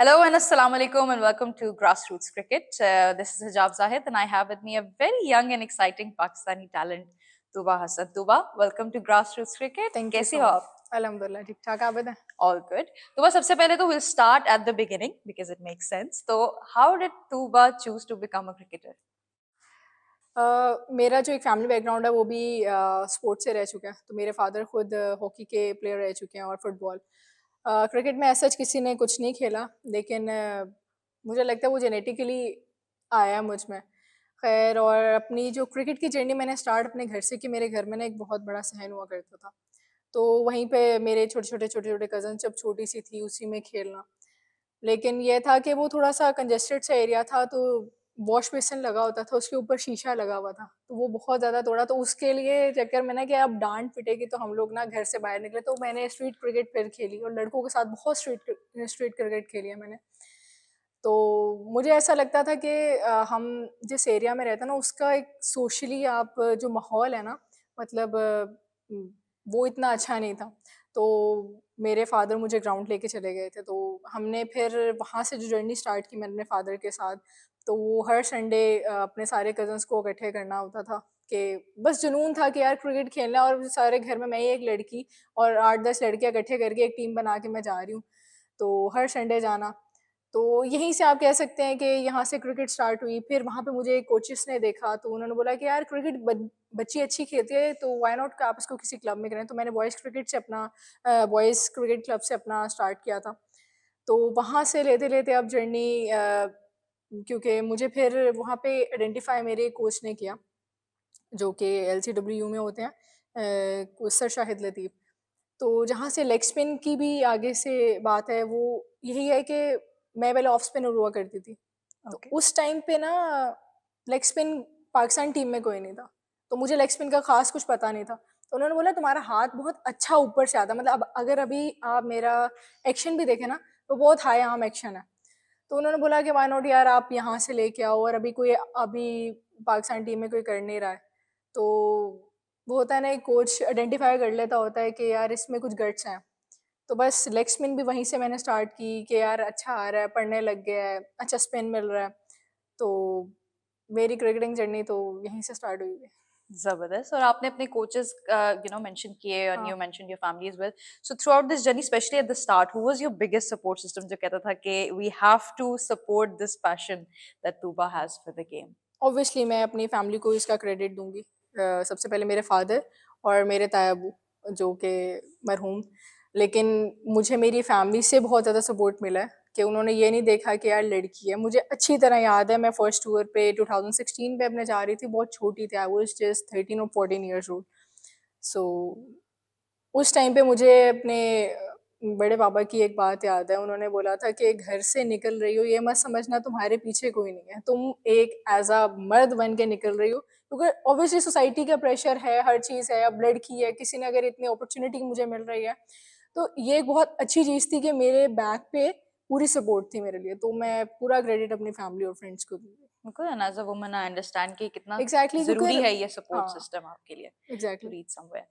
Hello and assalamu alaikum and welcome to Grassroots Cricket. This is Hijab Zahid and I have with me a very young and exciting Pakistani talent, Tuba Hassan. Tuba, welcome to Grassroots Cricket. Thank you कैसी सो हो much. आप? अल्हम्दुलिल्लाह ठीक ठाक, आप बताएं। All good. Tuba, सबसे पहले तो we'll start at the beginning because it makes sense. So, how did Tuba choose to become a cricketer? मेरा जो एक फैमिली बैकग्राउंड है वो भी स्पोर्ट्स से रह चुका है। तो मेरे फादर खुद हॉकी के प्लेयर रह चुके हैं और फुटबॉल। क्रिकेट में ऐसा किसी ने कुछ नहीं खेला, लेकिन मुझे लगता है वो जेनेटिकली आया मुझ में। खैर, और अपनी जो क्रिकेट की जर्नी मैंने स्टार्ट अपने घर से की। मेरे घर में ना एक बहुत बड़ा सहन हुआ करता था, तो वहीं पे मेरे छोटे छोटे कज़न जब छोटी सी थी उसी में खेलना। लेकिन ये था कि वो थोड़ा-सा कंजेस्टेड सा एरिया था, तो वॉश बेसिन लगा होता था, उसके ऊपर शीशा लगा हुआ था, तो वो बहुत ज़्यादा तोड़ा। तो उसके लिए चक्कर में ना कि अब डाँट पिटेगी, तो हम लोग ना घर से बाहर निकले। तो मैंने स्ट्रीट क्रिकेट फिर खेली और लड़कों के साथ बहुत स्ट्रीट क्रिकेट खेली है मैंने। तो मुझे ऐसा लगता था कि हम जिस एरिया में रहते हैं ना, उसका एक सोशली आप जो माहौल है ना, मतलब उम, वो इतना अच्छा नहीं था। तो मेरे फ़ादर मुझे ग्राउंड लेके चले गए थे, तो हमने फिर वहाँ से जो जर्नी स्टार्ट की मैंने अपने फ़ादर के साथ। तो वो हर संडे अपने सारे कज़न्स को इकट्ठे करना होता था कि बस जुनून था कि यार क्रिकेट खेलना है, और सारे घर में मैं ही एक लड़की और 8-10 लड़कियाँ इकट्ठे करके एक टीम बना के मैं जा रही हूँ। तो हर संडे जाना। तो यहीं से आप कह सकते हैं कि यहाँ से क्रिकेट स्टार्ट हुई। फिर वहाँ पे मुझे कोचेस ने देखा, तो उन्होंने बोला कि यार क्रिकेट बच्ची अच्छी खेलती है, तो व्हाई नॉट कि आप इसको किसी क्लब में करें। तो मैंने बॉयज़ क्रिकेट क्लब से अपना स्टार्ट किया था। तो वहाँ से लेते-लेते अब जर्नी, क्योंकि मुझे फिर वहाँ पे आइडेंटिफ़ाई मेरे कोच ने किया, जो कि एलसीडब्ल्यू में होते हैं, कोच सर शाहिद लतीफ़। तो जहाँ से लेग स्पिन की भी आगे से बात है, वो यही है कि मैं पहले ऑफ स्पिनर हुआ करती थी। तो Okay. उस टाइम पे ना लेग स्पिन पाकिस्तान टीम में कोई नहीं था, तो मुझे लेग स्पिन का ख़ास कुछ पता नहीं था। तो उन्होंने बोला तुम्हारा हाथ बहुत अच्छा ऊपर से आता है, मतलब अब अगर अभी आप मेरा एक्शन भी देखें ना, तो बहुत हाई आर्म एक्शन है। तो उन्होंने बोला कि व्हाई नॉट यार आप यहाँ से लेके आओ, और अभी पाकिस्तान टीम में कोई कर नहीं रहा है। तो वो होता है ना, एक कोच आइडेंटिफ़ाई कर लेता होता है कि यार इसमें कुछ गट्स हैं। तो बस लेग स्पिन भी वहीं से मैंने स्टार्ट की कि यार अच्छा आ रहा है, पढ़ने लग गया है, अच्छा स्पिन मिल रहा है। तो मेरी क्रिकेटिंग जर्नी तो यहीं से स्टार्ट हुई है। जबरदस्त और आपने अपने कोचेस मेंशन किए and हाँ। you mentioned your family as well. So throughout this journey, especially at the start, who was your biggest support system जो कहता था कि we have to support this passion that Tuba has for the game? Obviously मैं अपनी family को इसका credit दूँगी। सबसे पहले मेरे फादर और मेरे ताया अबू, जो कि मरहूम। लेकिन मुझे मेरी फैमिली से बहुत ज़्यादा सपोर्ट मिला है कि उन्होंने ये नहीं देखा कि यार लड़की है। मुझे अच्छी तरह याद है, मैं फर्स्ट टूर पे 2016 में अपने जा रही थी, बहुत छोटी थी, आई वाज़ जस्ट 13 और 14 इयर्स ओल्ड। सो उस टाइम पे मुझे अपने बड़े पापा की एक बात याद है, उन्होंने बोला था कि घर से निकल रही हो, ये मत समझना तुम्हारे पीछे कोई नहीं है, तुम एक एज़ अ मर्द बन के निकल रही हो। क्योंकि ऑब्वियसली सोसाइटी का प्रेशर है, हर चीज़ है, अब लड़की है, किसी ने अगर इतनी अपॉर्च्युनिटी मुझे मिल रही है, तो ये एक बहुत अच्छी चीज़ थी कि मेरे बैक पे पूरी सपोर्ट थी मेरे लिए, तो मैं पूरा क्रेडिट अपनी फैमिली और फ्रेंड्स को दूँगी। बिल्कुल and as a woman I understand कि कितना एग्ज़ैक्टली, क्योंकि जरूरी है ये सपोर्ट हाँ, सिस्टम आपके लिए to exactly. Reach somewhere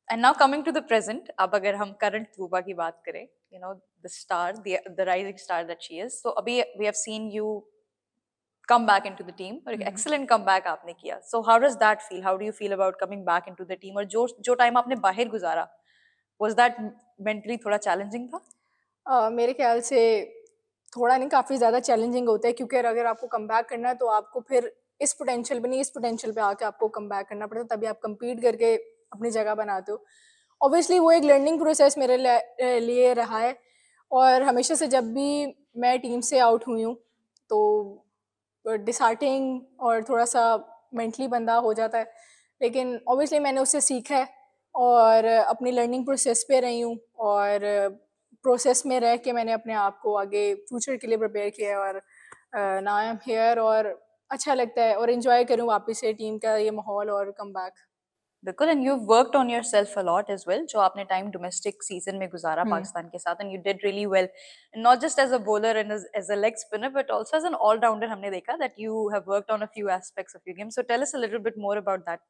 and now coming to the present अब अगर हम करंट तूबा की बात करें the star the rising star that she is so अभी we have seen you come back into the team और एक हुँ, हुँ। excellent comeback आपने किया so how does that feel how do you feel about coming back into the team और जो जो time आपने बाहर गुजारा was that mentally थोड़ा challenging था मेरे ख़्याल से थोड़ा नहीं, काफ़ी ज़्यादा चैलेंजिंग होता है, क्योंकि अगर आपको कमबैक करना है तो आपको फिर इस पोटेंशियल पे नहीं, इस पोटेंशियल पे आके आपको कमबैक करना पड़ता है, तभी आप कम्पीट करके अपनी जगह बनाते हो। ऑब्वियसली वो एक लर्निंग प्रोसेस मेरे लिए रहा है, और हमेशा से जब भी मैं टीम से आउट हुई हूँ, तो डिसहार्टिंग और थोड़ा-सा मेंटली बंदा हो जाता है। लेकिन ऑब्वियसली मैंने उससे सीखा है और अपनी लर्निंग प्रोसेस पे रही हूँ, और प्रोसेस में रह के मैंने अपने आप को आगे फ्यूचर के लिए प्रिपेयर किया है, और नाउ आई एम हियर, और अच्छा लगता है और एन्जॉय करूँ वापस से टीम का ये माहौल और कमबैक। बिल्कुल and you worked on yourself a lot as well जो आपने टाइम डोमेस्टिक सीजन में गुजारा हुँ। पाकिस्तान के साथ and you did really well not just as a bowler and as a leg spinner but also as an allrounder हमने देखा that you have worked on a few aspects of your game so tell us a little bit more about that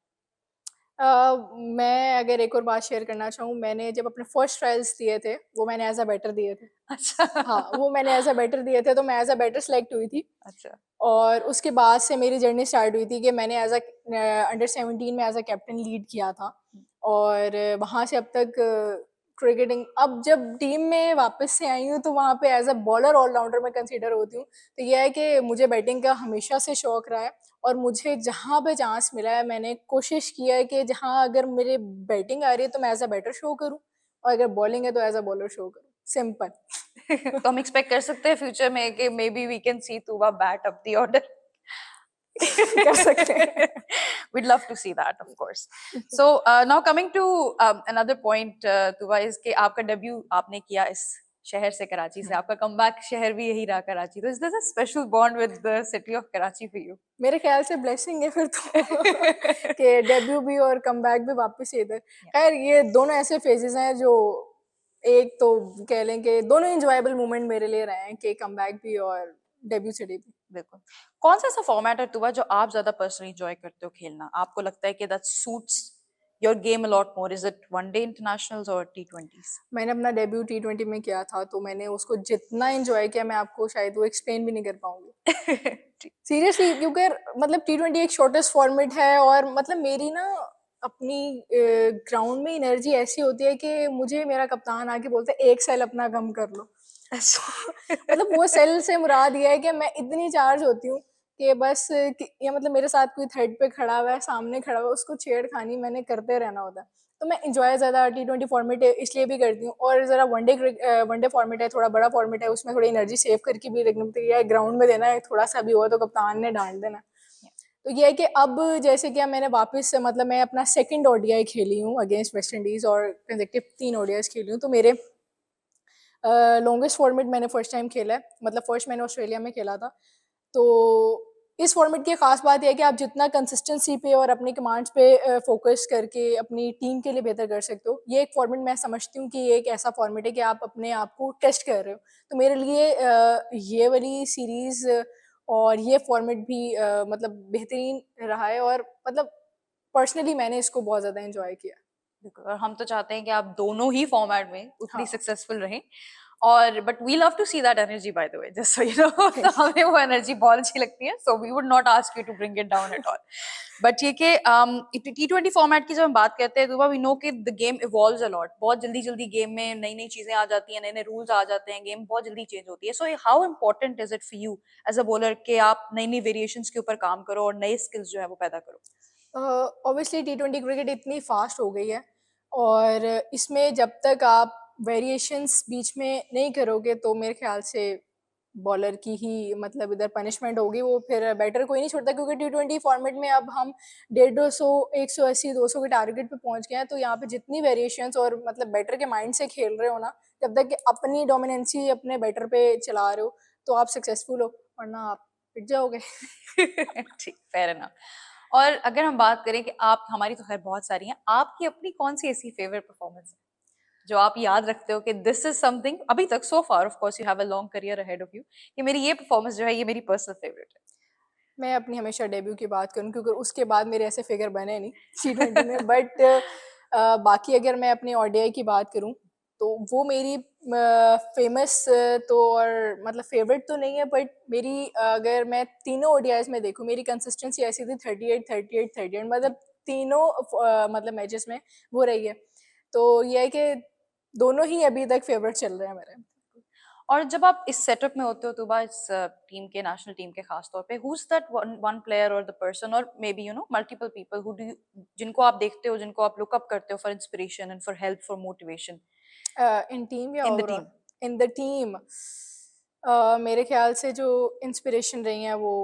मैं अगर एक और बात share करना चाहूँ, मैंने जब अपने फर्स्ट ट्रायल्स दिए थे, वो मैंने एज़ अ बैटर दिए थे। अच्छा। हाँ, वो मैंने एज़ अ बैटर दिए थे, तो मैं एज़ अ बैटर सेलेक्ट हुई थी। अच्छा। और उसके बाद से मेरी जर्नी स्टार्ट हुई थी कि मैंने एज़ अ अंडर 17 में एज़ अ कैप्टन लीड किया था। और वहाँ से अब तक क्रिकेटिंग, अब जब टीम में वापस से आई हूँ, तो वहाँ पे एज़ अ बॉलर ऑलराउंडर मैं कंसीडर होती हूँ। तो ये है कि मुझे बैटिंग का हमेशा से शौक रहा है, और मुझे जहाँ पे चांस मिला है, मैंने कोशिश किया है कि जहाँ अगर मेरे बैटिंग आ रही है, तो मैं एज़ अ बैटर शो करूँ, और अगर बॉलिंग है, तो एज़ अ बॉलर शो करूँ। सिंपल। तो हम एक्सपेक्ट कर सकते हैं फ्यूचर में कि maybe we can see Tuba bat up the order. कर सकते हैं। We'd love to see that, of course. So now coming to another point, Tuva, is कि आपका डेब्यू आपने किया इस शहर से, कराची से, आपका कमबैक शहर भी यही रहा, कराची। तो is this a special bond with the city of Karachi for you? मेरे ख्याल से ब्लेसिंग है फिर तो कि डेब्यू भी और कमबैक भी वापस से इधर। खैर, ये दोनों ऐसे फेजेस हैं जो, एक तो कह लें कि दोनों एंजॉयबल मोमेंट मेरे लिए रहे हैं, कि कमबैक भी और डेब्यू सिटी भी। बिल्कुल। कौन सा ऐसा फॉर्मेट है तुवा जो आप ज्यादा पर्सनली एंजॉय करते हो खेलना? आपको लगता है कि that suits your game a lot more? Is it one day internationals और टी20s? मैंने अपना डेब्यू T20 में किया था, तो मैंने उसको जितना एंजॉय किया, मैं आपको शायद वो एक्सप्लेन भी नहीं कर पाऊंगी। सीरियसली, क्योंकि मतलब T20 एक शॉर्टेस्ट फॉर्मेट है, और मतलब मेरी ना अपनी ग्राउंड में एनर्जी ऐसी होती है कि मुझे मेरा कप्तान आके बोलता है, एक सेल अपना कम कर लो। मतलब वो सेल से मुराद ये है कि मैं इतनी चार्ज होती हूँ कि बस या मतलब मेरे साथ कोई थर्ड पे खड़ा हुआ है, सामने खड़ा हुआ है, उसको छेड़खानी मैंने करते रहना होता है। तो मैं इंजॉय ज़्यादा T20 फॉर्मेट इसलिए भी करती हूँ, और ज़रा वनडे फॉर्मेट है, थोड़ा बड़ा फॉर्मेट है, उसमें थोड़ी एनर्जी सेव करके भी रखनी पड़ती है, ग्राउंड में देना है, थोड़ा सा भी हुआ तो कप्तान ने डांट देना। तो ये है कि अब जैसे कि मैंने वापस से, मतलब मैं अपना सेकंड ओडीआई खेली हूँ अगेंस्ट वेस्ट इंडीज़, और कंसेक्टिव 3 ओडीआईस खेली हूँ। तो मेरे लॉन्गेस्ट फॉर्मेट मैंने फर्स्ट टाइम खेला है, मतलब फर्स्ट मैंने ऑस्ट्रेलिया में खेला था। तो इस फॉर्मेट की ख़ास बात यह है कि आप जितना कंसिस्टेंसी पे और अपनी कमांड्स पे फोकस करके अपनी टीम के लिए बेहतर कर सकते हो। ये एक फॉर्मेट मैं समझती हूँ कि ये एक ऐसा फॉर्मेट है कि आप अपने आप को टेस्ट कर रहे हो। तो मेरे लिए ये वाली सीरीज़ और ये फॉर्मेट भी मतलब बेहतरीन रहा है, और मतलब पर्सनली मैंने इसको बहुत ज़्यादा एंजॉय किया। बिल्कुल, और हम तो चाहते हैं कि आप दोनों ही फॉर्मेट में उतनी हाँ, सक्सेसफुल रहें। और but we love to see that energy, by the way, just so you know. तो थैंक हमें वो एनर्जी बहुत अच्छी लगती है, so we would not ask you to bring it down at all. But ये कि T20 फॉर्मेट की जब हम बात करते हैं तो वी नो कि the game evolves a lot. बहुत जल्दी जल्दी गेम में नई नई चीजें आ जाती हैं, नए नए रूल्स आ जाते हैं, गेम बहुत जल्दी चेंज होती है। So how important is it for you as a bowler कि आप नई नई वेरिएशंस के ऊपर काम करो और नए स्किल्स जो है वो पैदा करो? ऑब्वियसली T20 क्रिकेट इतनी फास्ट हो गई है, और इसमें जब तक आप वेरिएशंस बीच में नहीं करोगे, तो मेरे ख्याल से बॉलर की ही मतलब इधर पनिशमेंट होगी। वो फिर बैटर कोई नहीं छोड़ता, क्योंकि T20 फॉर्मेट में अब हम 150, 180, 200 के टारगेट पे पहुंच गए हैं। तो यहाँ पे जितनी वेरिएशंस और मतलब बैटर के माइंड से खेल रहे हो ना, जब तक कि अपनी डोमिनेंसी अपने बैटर पे चला रहे हो, तो आप सक्सेसफुल हो, वरना आप पिट जाओगे। ठीक, फेयर इनफ। और अगर हम बात करें कि आप, हमारी तो खैर बहुत सारी हैं, आपकी अपनी कौन सी ऐसी फेवरेट परफॉर्मेंस है जो आप याद रखते हो कि दिस इज समथिंग, अभी तक so far, of course you have a long career ahead of you, कि मेरी ये परफॉर्मेंस जो है ये मेरी पर्सनल फेवरेट है? मैं अपनी हमेशा डेब्यू की बात करूँ, क्योंकि उसके बाद मेरे ऐसे फिगर बने नहीं T20 में। बट बाकी अगर मैं अपनी ओडीआई की बात करूँ, तो वो मेरी फेमस तो और मतलब फेवरेट तो नहीं है, बट मेरी अगर मैं तीनों ओडीआईस में देखूँ, मेरी कंसिस्टेंसी ऐसी थी 38, 38, 38, मतलब तीनों मतलब मैचेस में वो रही है। तो ये है कि दोनों ही अभी तक फेवरेट चल रहे हैं मेरे। और जब आप इस सेटअप में होते हो तो इस टीम के, नेशनल टीम के खास तौर पे, who is that one player और द पर्सन, और may be you know multiple people who do, जिनको आप देखते हो, जिनको आप लुक अप करते हो for inspiration and for help, for motivation in team या in the overall? Team? In the team, मेरे ख्याल से जो इंस्पिरेशन रही हैं वो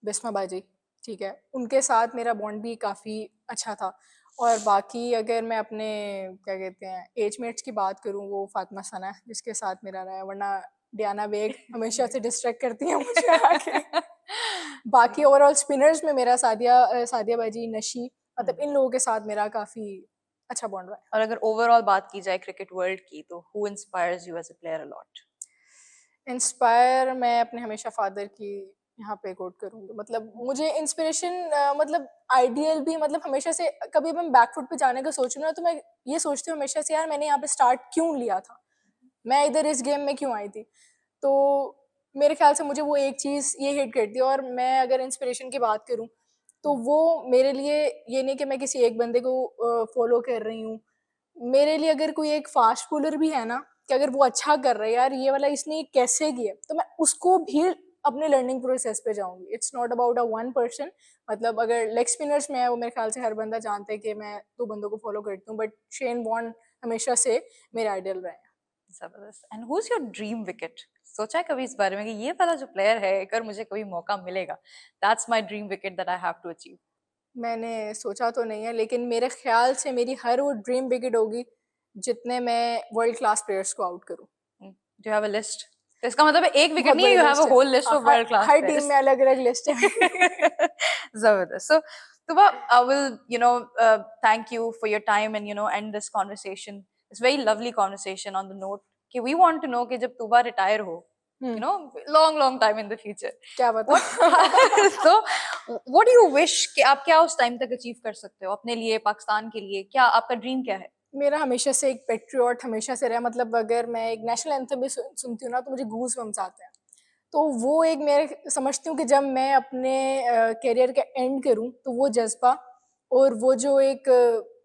बिस्मा बाजी, ठीक है, उनके साथ मेरा बॉन्ड भी काफ़ी अच्छा था। और बाकी अगर मैं अपने क्या कहते हैं एज मेट्स की बात करूँ, वो फातिमा सना है जिसके साथ मेरा रहा है, वरना डियाना बेग हमेशा से डिस्ट्रैक्ट करती हैं मुझे आके। बाकी ओवरऑल स्पिनर्स में मेरा सादिया बाजी, नशी, मतलब इन लोगों के साथ मेरा काफ़ी अच्छा बॉन्ड रहा है। और अगर ओवरऑल बात की जाए क्रिकेट वर्ल्ड की, तो who inspires you as a player a lot? Inspire मैं अपने हमेशा फादर की यहाँ पे कोट करूँगी, मतलब मुझे इंस्पिरेशन मतलब आइडियल भी, मतलब हमेशा से कभी मैं बैकफुट पे जाने का सोचूं ना, तो मैं ये सोचती हूँ हमेशा से, यार मैंने यहाँ पे स्टार्ट क्यों लिया था, मैं इधर इस गेम में क्यों आई थी। तो मेरे ख्याल से मुझे वो एक चीज़ ये हिट करती है। और मैं अगर इंस्पिरेशन की बात करूँ, तो वो मेरे लिए ये नहीं कि मैं किसी एक बंदे को फॉलो कर रही हूँ। मेरे लिए अगर कोई एक फास्ट बॉलर भी है ना, कि अगर वो अच्छा कर रहा है, यार ये वाला इसने कैसे किया, तो मैं उसको भी अपने लर्निंग प्रोसेस पे जाऊंगी। It's not about a one person. मतलब अगर लेग स्पिनर्स में है, वो मेरे ख्याल से हर बंदा जानता है कि मैं 2 बंदों को फॉलो करती हूँ, बट शेन वॉर्न हमेशा से मेरे आइडल रहे हैं। जबरदस्त। And who is your dream wicket? सोचा है कभी इस बारे में कि ये वाला जो प्लेयर है, अगर मुझे कभी मौका मिलेगा, that's my dream wicket that I have to achieve? मैंने सोचा तो नहीं है, लेकिन मेरे ख्याल से मेरी हर वो ड्रीम विकेट होगी जितने मैं वर्ल्ड क्लास प्लेयर्स को आउट करूँ। Do you have a list? तो इसका मतलब है एक विकेट बहुत नहीं है, बड़ी यू हैव लिस्ट अ है। होल लिस्ट हाँ, of world class her team players. में अलग-अलग लिस्ट है। Zabardast. So, Tuba, I will, thank you for your time and, end this conversation. It's very lovely conversation on the note कि we want to know कि जब Tuba retire हो, हुँ, long, long time in the future. क्या What, पता। so, what do you wish कि आप क्या उस टाइम तक अचीव कर सकते हो अपने लिए, पाकिस्तान के लिए? क्या आपका ड्रीम क्या है? मेरा हमेशा से एक पैट्रियट हमेशा से रहा, मतलब अगर मैं एक नेशनल एंथम भी सुनती हूँ ना, तो मुझे गूज़बम्प्स आते हैं। तो वो एक मैं समझती हूँ कि जब मैं अपने करियर का एंड करूँ, तो वो जज़्बा और वो जो एक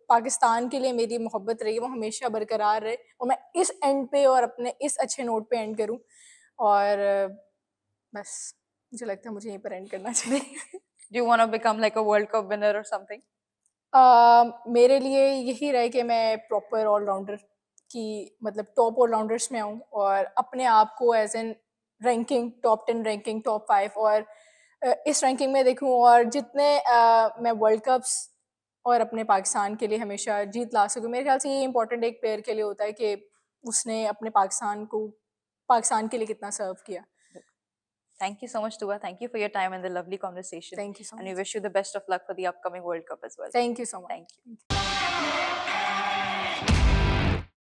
पाकिस्तान के लिए मेरी मोहब्बत रही है, वो हमेशा बरकरार रहे और मैं इस एंड पे और अपने इस अच्छे नोट पे एंड करूँ। और बस मुझे लगता है मुझे यहीं पर एंड करना चाहिए। Do you want to become like a World Cup winner or something? मेरे लिए यही रहे कि मैं प्रॉपर ऑलराउंडर की, मतलब टॉप ऑलराउंडर्स में आऊँ और अपने आप को as an ranking top 10 ranking top 5 और इस रैंकिंग में देखूँ और जितने मैं वर्ल्ड कप्स और अपने पाकिस्तान के लिए हमेशा जीत ला सकूँ। मेरे ख्याल से ये इम्पोर्टेंट एक प्लेयर के लिए होता है कि उसने अपने पाकिस्तान के लिए कितना सर्व किया। Thank you so much, Tuba. Thank you for your time and the lovely conversation. Thank you so And we much. wish you the best of luck for the upcoming World Cup as well. Thank you so Thank you. Much.